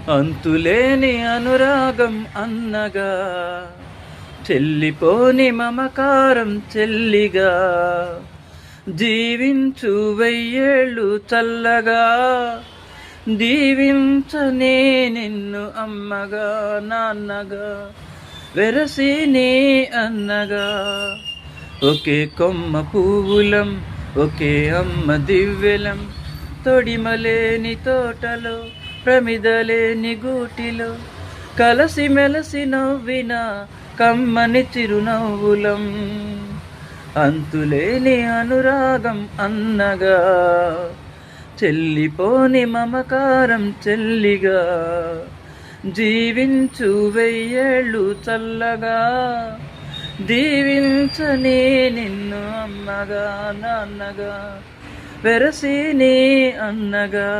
అంతులేని అనురాగం అన్నగా, చెల్లిపోని మమకారం చెల్లిగా, జీవించు వెయ్యేళ్ళు చల్లగా, దీవించనే నిన్ను అమ్మగా నాన్నగా, వెరసి నీ అన్నగా. ఒకే కొమ్మ పువ్వులం, ఒకే అమ్మ దివ్వెలం, తొడిమలేని తోటలో ప్రమిదలేని గూటిలో, కలసి మెలసి నవ్విన కమ్మని చిరునవ్వులం. అంతులేని అనురాగం అన్నగా, చెల్లిపోని మమకారం చెల్లిగా, జీవించు వెయ్యేళ్ళు చల్లగా, దీవించని నిన్ను అమ్మగా నాన్నగా, వెరసి నీ అన్నగా.